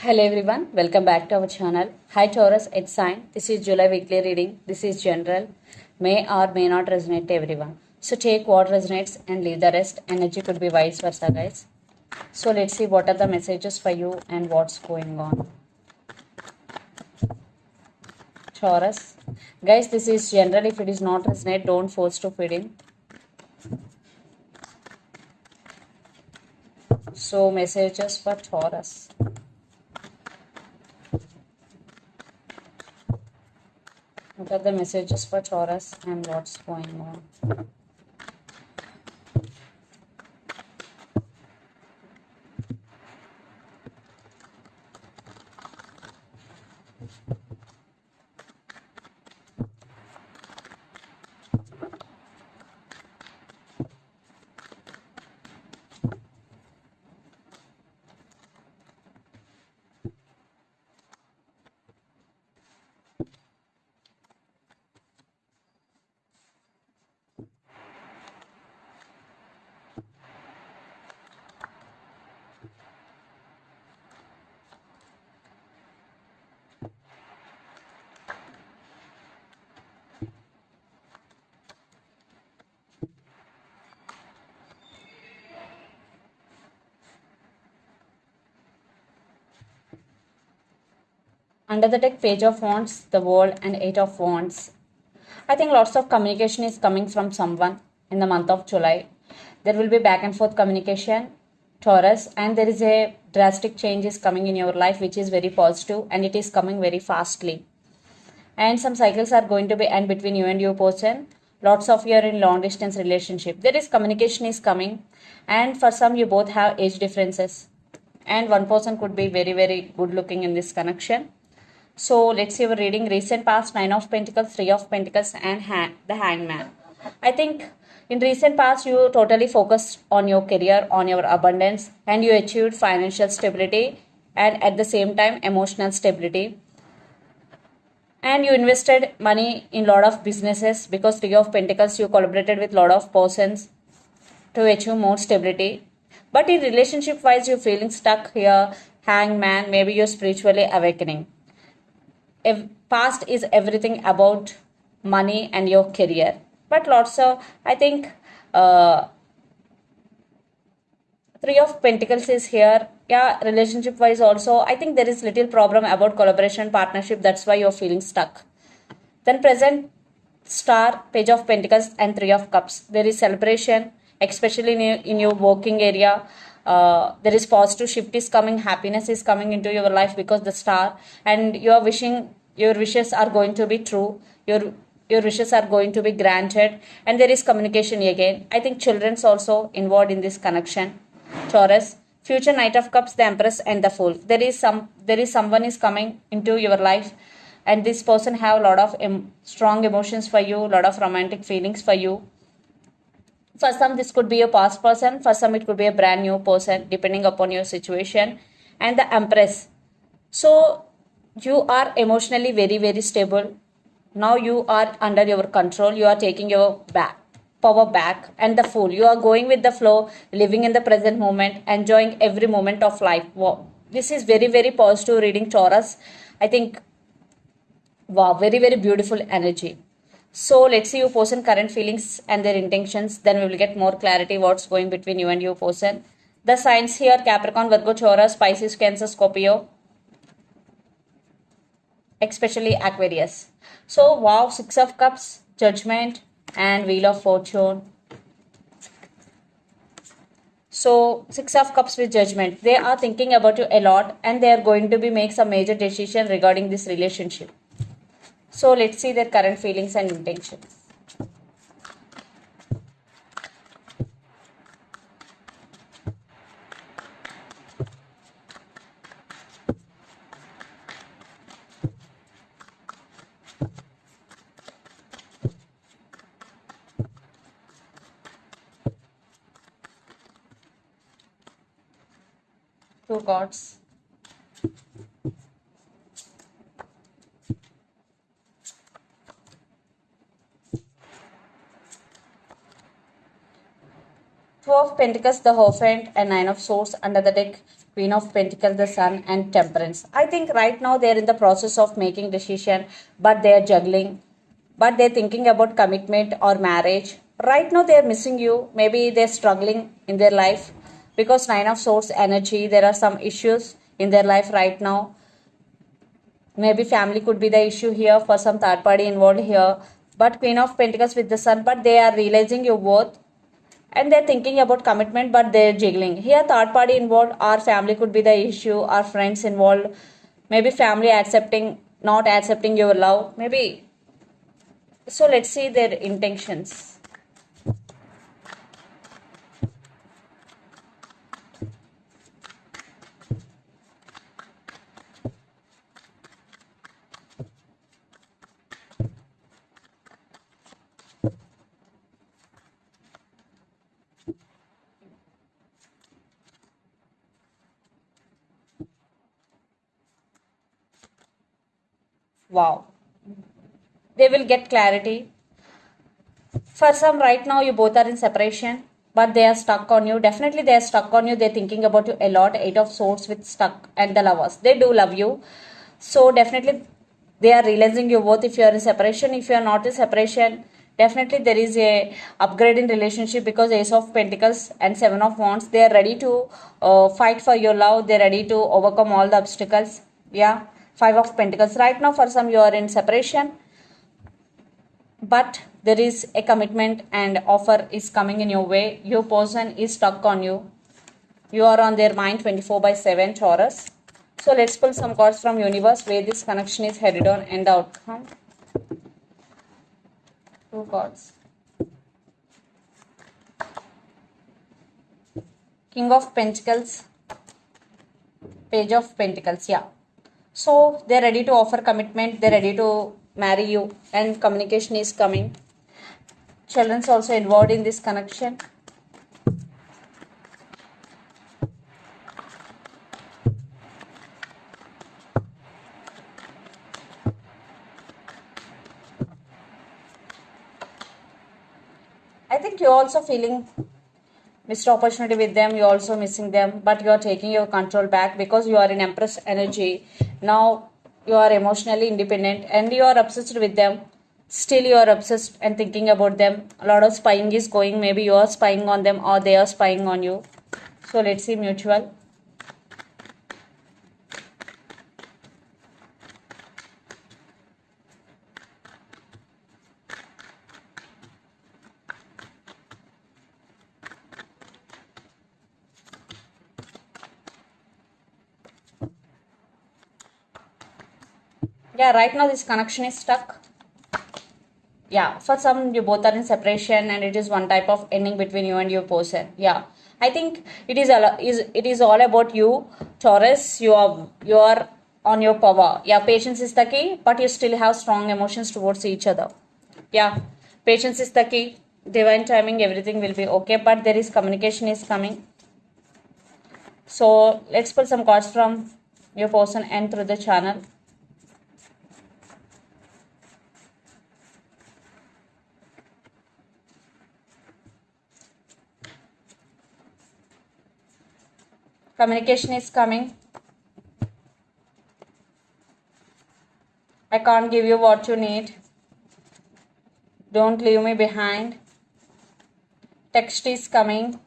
Hello everyone, welcome back to our channel. Hi Taurus, it's sign. This is July weekly reading. This is general. May or may not resonate to everyone. So take what resonates and leave the rest. Energy could be vice versa, guys. So let's see what are the messages for you and what's going on. Taurus. Guys, this is general. If it is not resonate, don't force to fit in. So messages for Taurus. What are the messages for Taurus and what's going on? Under the deck, Page of Wands, the World, and Eight of Wands. I think lots of communication is coming from someone in the month of July. There will be back and forth communication, Taurus, and there is a drastic change is coming in your life, which is very positive, and it is coming very fastly. And some cycles are going to be end between you and your person. Lots of you are in long distance relationship. There is communication is coming, and for some you both have age differences, and one person could be very good looking in this connection. So let's see our reading. Recent past, Nine of Pentacles, Three of Pentacles, and the Hangman. I think in recent past you totally focused on your career, on your abundance, and you achieved financial stability and at the same time emotional stability. And you invested money in lot of businesses because Three of Pentacles you collaborated with lot of persons to achieve more stability. But in relationship wise you're feeling stuck here. Hangman, maybe you're spiritually awakening. Past is everything about money and your career, but lots of I think Three of Pentacles is here. Yeah, relationship wise also I think there is little problem about collaboration partnership, that's why you're feeling stuck. Then present, Star, Page of Pentacles, and Three of Cups. There is celebration, especially in your working area. There is positive shift is coming, happiness is coming into your life because the Star, and you are wishing your wishes are going to be true. Your wishes are going to be granted, and there is communication again. I think children's also involved in this connection. Taurus, future Knight of Cups, the Empress, and the Fool. There is someone is coming into your life, and this person have a lot of strong emotions for you, lot of romantic feelings for you. For some this could be a past person, for some it could be a brand new person depending upon your situation. And the Empress, so you are emotionally very stable now. You are under your control, you are taking your power back. And the Fool, you are going with the flow, living in the present moment, enjoying every moment of life. Wow, this is very positive reading, Taurus. I think, wow, very beautiful energy. So let's see your person current feelings and their intentions, then we will get more clarity what's going between you and your person. The signs here: Capricorn, Virgo, Taurus, Pisces, Cancer, Scorpio, especially Aquarius. So wow, Six of Cups, Judgment, and Wheel of Fortune. So Six of Cups with Judgment, they are thinking about you a lot, and they are going to be make some major decision regarding this relationship. So let's see their current feelings and intentions. Two cards. Two of Pentacles, the Hierophant, and Nine of Swords under the deck. Queen of Pentacles, the Sun, and Temperance. I think right now they're in the process of making decision, but they're juggling, but they're thinking about commitment or marriage. Right now they're missing you. Maybe they're struggling in their life because Nine of Swords energy. There are some issues in their life right now. Maybe family could be the issue here for some third party involved here. But Queen of Pentacles with the Sun, but they are realizing your worth and they're thinking about commitment, but they're jiggling. Here, third party involved, our family could be the issue, our friends involved, maybe family accepting, not accepting your love, maybe. So let's see their intentions. Wow. They will get clarity. For some, right now, you both are in separation, but they are stuck on you. Definitely, they are stuck on you. They're thinking about you a lot. Eight of Swords with stuck and the Lovers. They do love you. So, definitely, they are realizing your worth if you are in separation. If you are not in separation, definitely there is a upgrade in relationship because Ace of Pentacles and Seven of Wands. They are ready to fight for your love. They are ready to overcome all the obstacles. Yeah. Five of Pentacles. Right now, for some, you are in separation, but there is a commitment and offer is coming in your way. Your person is stuck on you. You are on their mind 24/7, Taurus. So let's pull some cards from universe where this connection is headed on and the outcome. Two cards. King of Pentacles, Page of Pentacles. Yeah. So they're ready to offer commitment. They're ready to marry you, and communication is coming. Children's also involved in this connection. I think you're also feeling missed opportunity with them. You're also missing them, but you are taking your control back because you are in Empress energy. Now you are emotionally independent and you are obsessed with them. Still you are obsessed and thinking about them. A lot of spying is going. Maybe you are spying on them or they are spying on you. So let's see mutual. Yeah, right now this connection is stuck. Yeah, for some you both are in separation and it is one type of ending between you and your person. Yeah, I think it is all about you, Taurus. You are on your power. Yeah, patience is the key, but you still have strong emotions towards each other. Yeah, patience is the key. Divine timing, everything will be okay, but there is communication is coming. So let's pull some cards from your person and through the channel. Communication is coming. I can't give you what you need. Don't leave me behind. Text is coming.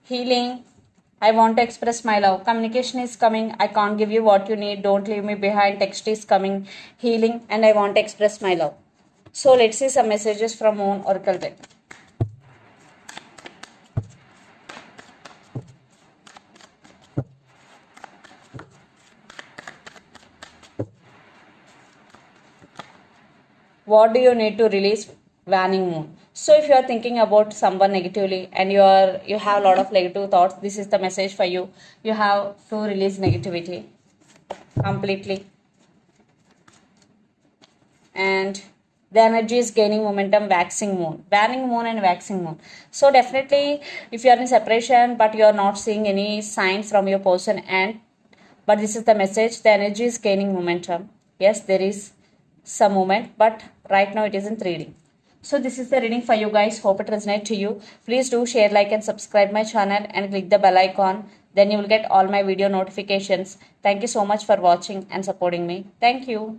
Healing. I want to express my love. Communication is coming. I can't give you what you need. Don't leave me behind. Text is coming. Healing. And I want to express my love. So let's see some messages from Moon Oracle deck. What do you need to release? Waning Moon. So if you are thinking about someone negatively and you have a lot of negative thoughts, this is the message for you. You have to release negativity completely. And the energy is gaining momentum. Waxing Moon, Waning Moon and Waxing Moon. So definitely if you are in separation but you are not seeing any sign from your person, and but this is the message, the energy is gaining momentum. Yes, there is some movement, but right now it isn't reading. So this is the reading for you guys. Hope it resonates to you. Please do share, like and subscribe my channel and click the bell icon. Then you will get all my video notifications. Thank you so much for watching and supporting me. Thank you.